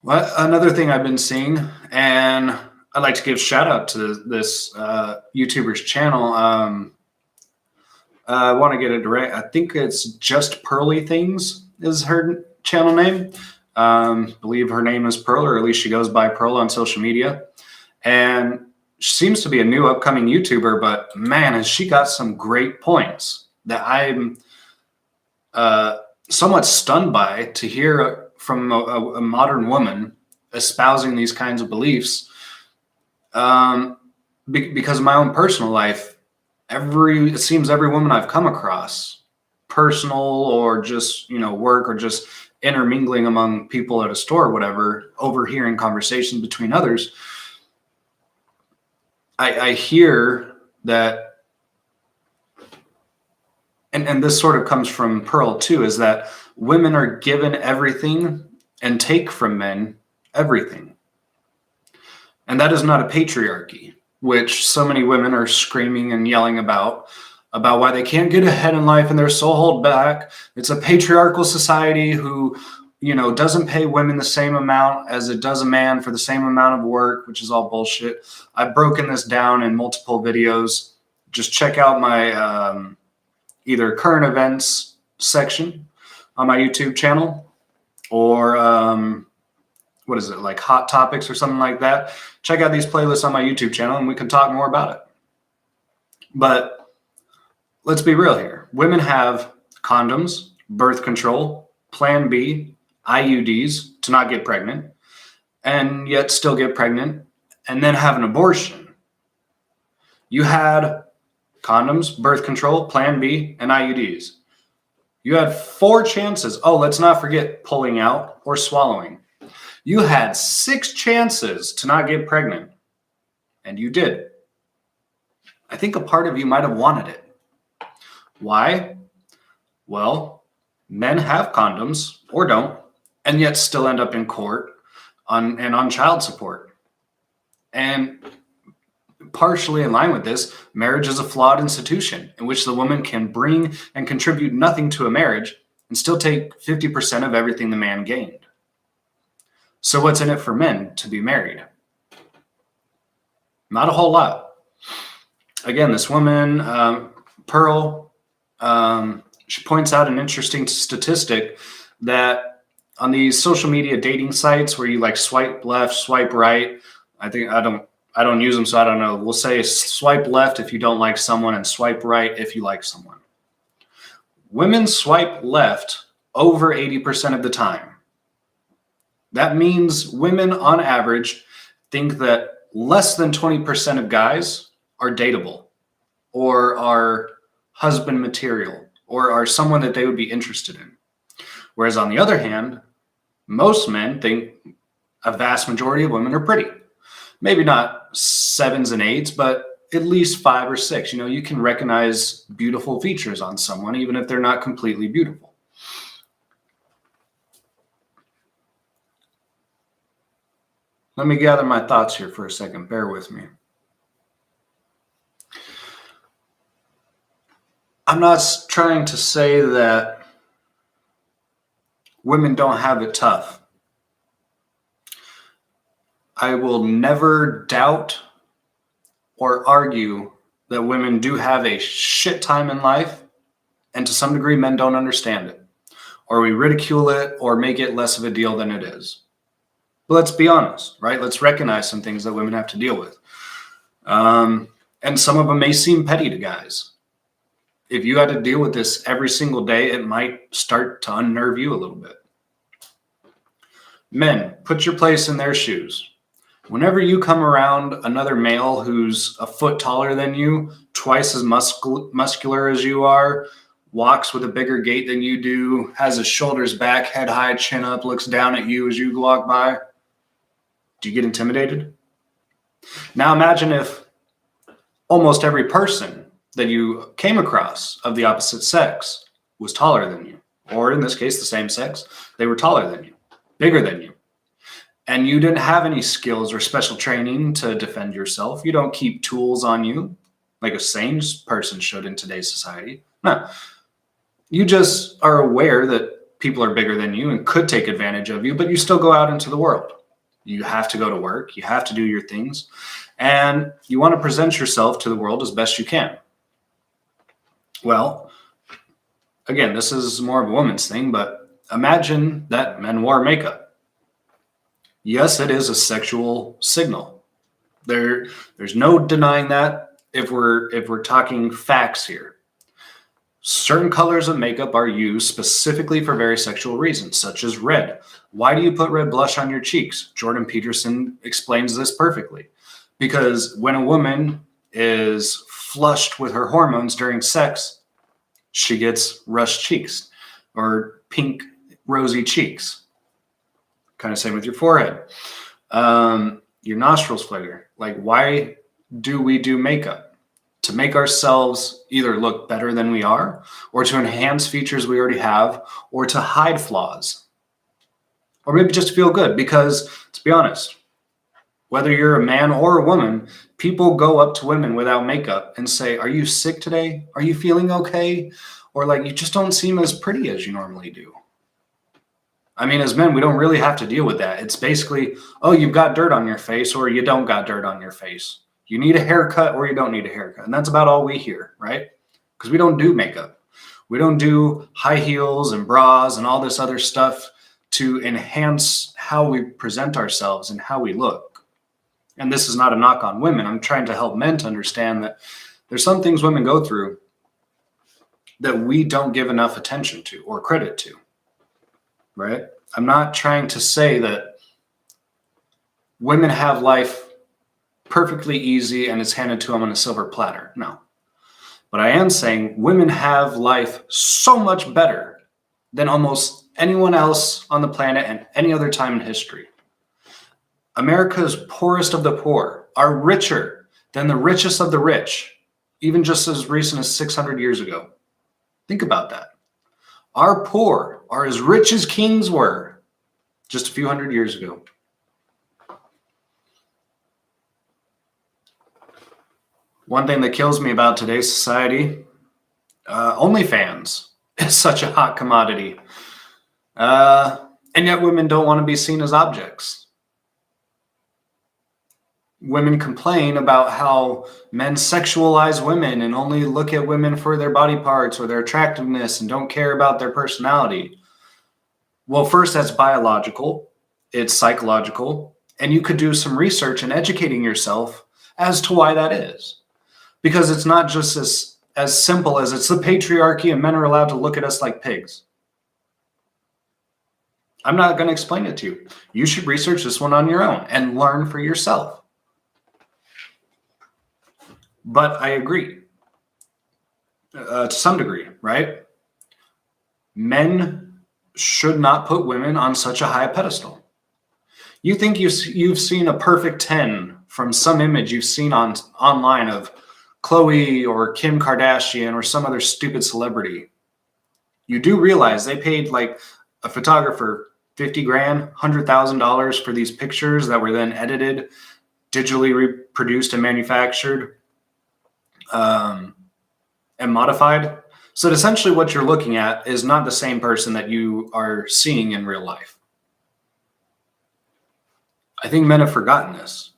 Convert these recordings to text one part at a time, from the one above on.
Well, another thing I've been seeing, and I'd like to give shout out to this YouTuber's channel. I want to get it direct. I think it's Just Pearly Things is her channel name. Believe her name is Pearl, or at least she goes by Pearl on social media. And she seems to be a new upcoming YouTuber, but man, has she got some great points that I'm somewhat stunned by to hear from a modern woman espousing these kinds of beliefs. Because of my own personal life, it seems every woman I've come across, personal or just work or just intermingling among people at a store or whatever, overhearing conversations between others, I hear that, and this sort of comes from Pearl too, is that women are given everything and take from men everything. And that is not a patriarchy, which so many women are screaming and yelling about why they can't get ahead in life and they're so held back. It's a patriarchal society who, doesn't pay women the same amount as it does a man for the same amount of work, which is all bullshit. I've broken this down in multiple videos. Just check out my either current events section on my YouTube channel or what is it, like hot topics or something like that. Check out these playlists on my YouTube channel and we can talk more about it. But let's be real here. Women have condoms, birth control, Plan B, IUDs to not get pregnant, and yet still get pregnant and then have an abortion. You had condoms, birth control, Plan B, and IUDs. You had 4 chances. Oh, let's not forget pulling out or swallowing. You had 6 chances to not get pregnant, and you did. I think a part of you might have wanted it. Why? Well, men have condoms or don't, and yet still end up in court on child support. And partially in line with this, marriage is a flawed institution in which the woman can bring and contribute nothing to a marriage and still take 50% of everything the man gained. So what's in it for men to be married? Not a whole lot. Again, this woman, Pearl, she points out an interesting statistic that on these social media dating sites where you like swipe left, swipe right, I don't use them, so I don't know. We'll say swipe left if you don't like someone and swipe right if you like someone. Women swipe left over 80% of the time. That means women on average think that less than 20% of guys are dateable or are husband material or are someone that they would be interested in. Whereas on the other hand, most men think a vast majority of women are pretty. Maybe not 7s and 8s, but at least 5 or 6. You can recognize beautiful features on someone, even if they're not completely beautiful. Let me gather my thoughts here for a second. Bear with me. I'm not trying to say that women don't have it tough. I will never doubt or argue that women do have a shit time in life, and to some degree, men don't understand it, or we ridicule it or make it less of a deal than it is. But let's be honest, right? Let's recognize some things that women have to deal with. And some of them may seem petty to guys. If you had to deal with this every single day, it might start to unnerve you a little bit. Men, put your place in their shoes. Whenever you come around another male who's a foot taller than you, twice as muscular as you are, walks with a bigger gait than you do, has his shoulders back, head high, chin up, looks down at you as you walk by, do you get intimidated? Now imagine if almost every person that you came across of the opposite sex was taller than you, or in this case, the same sex, they were taller than you, bigger than you. And you didn't have any skills or special training to defend yourself. You don't keep tools on you like a sane person should in today's society. No. You just are aware that people are bigger than you and could take advantage of you, but you still go out into the world. You have to go to work. You have to do your things. And you want to present yourself to the world as best you can. Well, again, this is more of a woman's thing, but imagine that men wore makeup. Yes, it is a sexual signal. There's no denying that if we're talking facts here. Certain colors of makeup are used specifically for very sexual reasons, such as red. Why do you put red blush on your cheeks? Jordan Peterson explains this perfectly. Because when a woman is flushed with her hormones during sex, she gets rushed cheeks or pink, rosy cheeks. Kind of same with your forehead. Your nostrils flutter. Like, why do we do makeup? To make ourselves either look better than we are, or to enhance features we already have, or to hide flaws, or maybe just to feel good. Because, to be honest, whether you're a man or a woman, people go up to women without makeup and say, "Are you sick today? Are you feeling okay?" Or like, "You just don't seem as pretty as you normally do." I mean, as men, we don't really have to deal with that. It's basically, oh, you've got dirt on your face, or you don't got dirt on your face. You need a haircut or you don't need a haircut. And that's about all we hear, right? Because we don't do makeup. We don't do high heels and bras and all this other stuff to enhance how we present ourselves and how we look. And this is not a knock on women. I'm trying to help men to understand that there's some things women go through that we don't give enough attention to or credit to, right? I'm not trying to say that women have life perfectly easy and it's handed to them on a silver platter. No. But I am saying women have life so much better than almost anyone else on the planet and any other time in history. America's poorest of the poor are richer than the richest of the rich, even just as recent as 600 years ago. Think about that. Our poor are as rich as kings were just a few hundred years ago. One thing that kills me about today's society, OnlyFans is such a hot commodity. And yet women don't want to be seen as objects. Women complain about how men sexualize women and only look at women for their body parts or their attractiveness and don't care about their personality. Well, first, that's biological. It's psychological. And you could do some research and educating yourself as to why that is. Because it's not just as simple as it's the patriarchy and men are allowed to look at us like pigs. I'm not going to explain it to you. You should research this one on your own and learn for yourself. But I agree to some degree, right? Men should not put women on such a high pedestal. You think you've seen a perfect 10 from some image you've seen online of Khloe or Kim Kardashian or some other stupid celebrity. You do realize they paid like a photographer $50,000, $100,000 for these pictures that were then edited, digitally reproduced and manufactured, and modified. So essentially what you're looking at is not the same person that you are seeing in real life. I think men have forgotten this,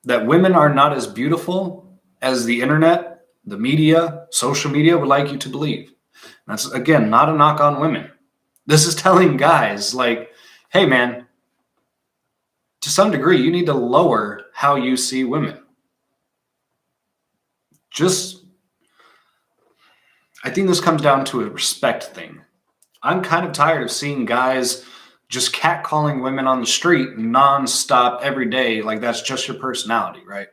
that women are not as beautiful as the internet, the media, social media would like you to believe. That's, again, not a knock on women. This is telling guys like, hey, man, to some degree, you need to lower how you see women. I think this comes down to a respect thing. I'm kind of tired of seeing guys just catcalling women on the street nonstop every day like that's just your personality, right?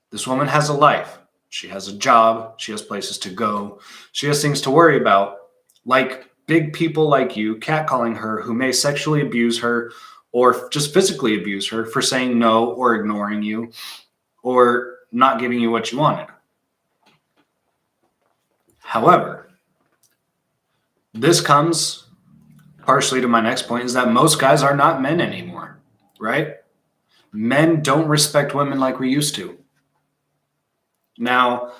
This woman has a life. She has a job. She has places to go. She has things to worry about, like big people like you catcalling her who may sexually abuse her or just physically abuse her for saying no or ignoring you or not giving you what you wanted. However, this comes partially to my next point, is that most guys are not men anymore, right? Men don't respect women like we used to. Now,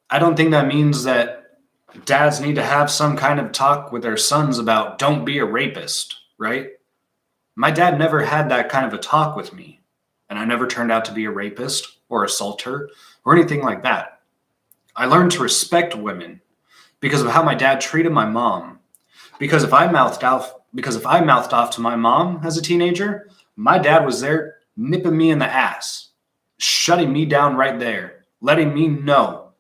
I don't think that means that dads need to have some kind of talk with their sons about don't be a rapist, right? My dad never had that kind of a talk with me, and I never turned out to be a rapist or assaulter or anything like that. I learned to respect women because of how my dad treated my mom. Because if I mouthed off to my mom as a teenager, my dad was there nipping me in the ass, shutting me down right there, letting me know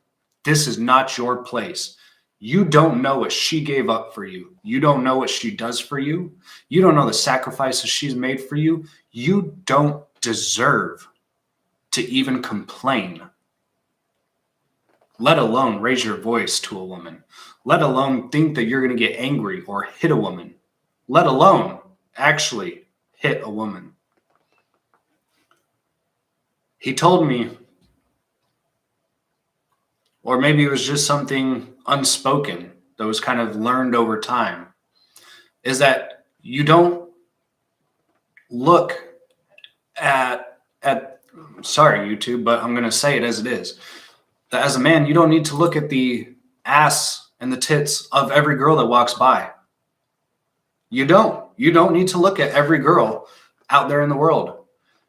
this is not your place. You don't know what she gave up for you. You don't know what she does for you. You don't know the sacrifices she's made for you. You don't deserve to even complain, let alone raise your voice to a woman, let alone think that you're going to get angry or hit a woman, let alone actually hit a woman. He told me, or maybe it was just something unspoken that was kind of learned over time, is that you don't look at sorry, YouTube, but I'm going to say it as it is. That as a man, you don't need to look at the ass and the tits of every girl that walks by. You don't. You don't need to look at every girl out there in the world.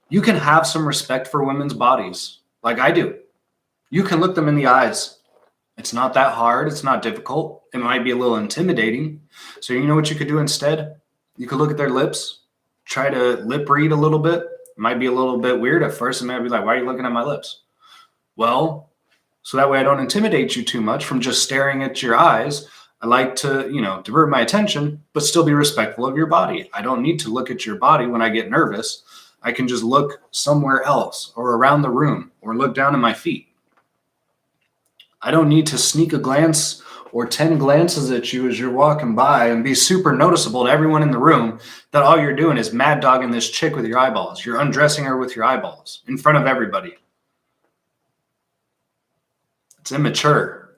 You can have some respect for women's bodies, like I do. You can look them in the eyes. It's not that hard. It's not difficult. It might be a little intimidating. So you know what you could do instead? You could look at their lips, try to lip read a little bit. It might be a little bit weird at first. It might be like, why are you looking at my lips? Well, so that way I don't intimidate you too much from just staring at your eyes. I like to, divert my attention, but still be respectful of your body. I don't need to look at your body when I get nervous. I can just look somewhere else or around the room or look down at my feet. I don't need to sneak a glance or 10 glances at you as you're walking by and be super noticeable to everyone in the room that all you're doing is mad dogging this chick with your eyeballs. You're undressing her with your eyeballs in front of everybody. It's immature.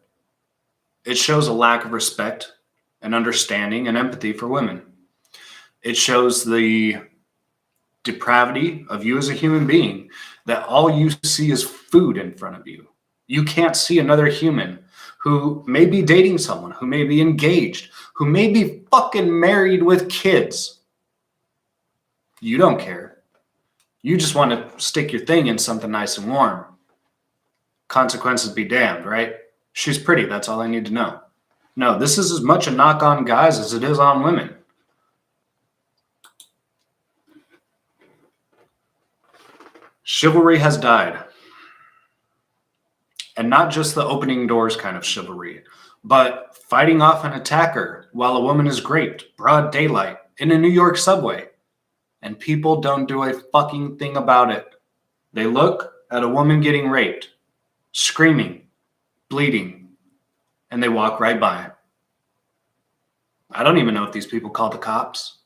It shows a lack of respect and understanding and empathy for women. It shows the depravity of you as a human being, that all you see is food in front of you. You can't see another human who may be dating someone, who may be engaged, who may be fucking married with kids. You don't care. You just want to stick your thing in something nice and warm. Consequences be damned, right? She's pretty. That's all I need to know. No, this is as much a knock on guys as it is on women. Chivalry has died. And not just the opening doors kind of chivalry, but fighting off an attacker while a woman is raped, broad daylight, in a New York subway. And people don't do a fucking thing about it. They look at a woman getting raped, screaming, bleeding, and they walk right by. I don't even know if these people call the cops.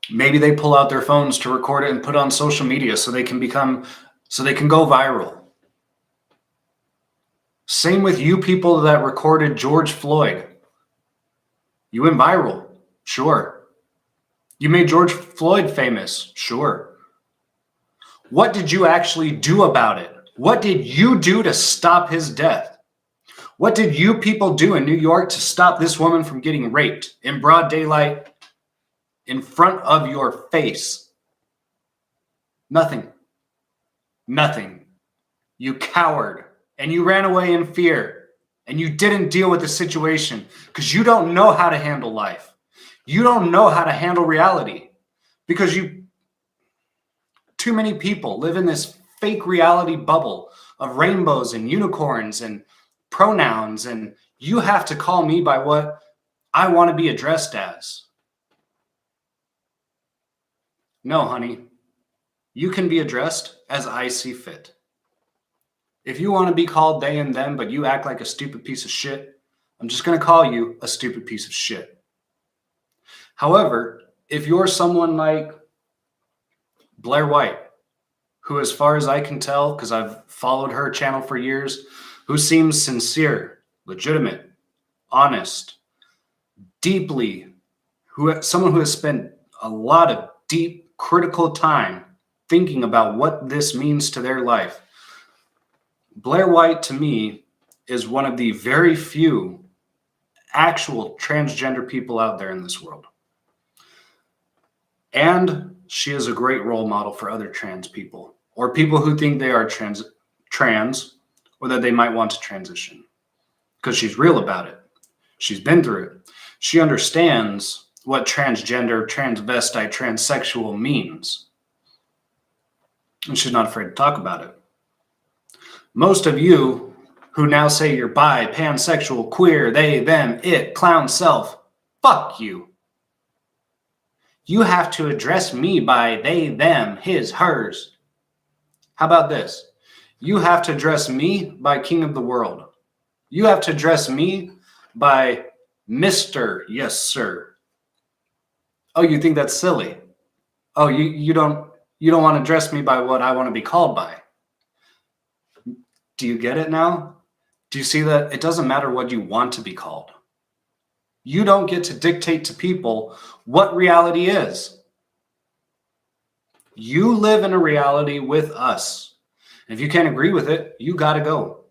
Maybe they pull out their phones to record it and put it on social media so they can go viral. Same with you people that recorded George Floyd. You went viral, sure. You made George Floyd famous, sure. What did you actually do about it? What did you do to stop his death? What did you people do in New York to stop this woman from getting raped in broad daylight in front of your face? Nothing. Nothing. You coward, and you ran away in fear, and you didn't deal with the situation because you don't know how to handle life. You don't know how to handle reality because too many people live in this fake reality bubble of rainbows and unicorns and pronouns, and you have to call me by what I want to be addressed as. No, honey. You can be addressed as I see fit. If you want to be called they and them, but you act like a stupid piece of shit, I'm just going to call you a stupid piece of shit. However, if you're someone like Blair White, who, as far as I can tell, because I've followed her channel for years, who seems sincere, legitimate, honest, someone who has spent a lot of deep, critical time thinking about what this means to their life. Blair White, to me, is one of the very few actual transgender people out there in this world. And she is a great role model for other trans people, or people who think they are trans, or that they might want to transition. Because she's real about it. She's been through it. She understands what transgender, transvestite, transsexual means. And she's not afraid to talk about it. Most of you who now say you're bi, pansexual, queer, they, them, it, clown self, fuck you. You have to address me by they, them, his, hers. How about this? You have to address me by king of the world. You have to address me by Mr. Yes, sir. Oh, you think that's silly? Oh, you don't want to address me by what I want to be called by. Do you get it now? Do you see that it doesn't matter what you want to be called? You don't get to dictate to people what reality is. You live in a reality with us. And if you can't agree with it, you got to go.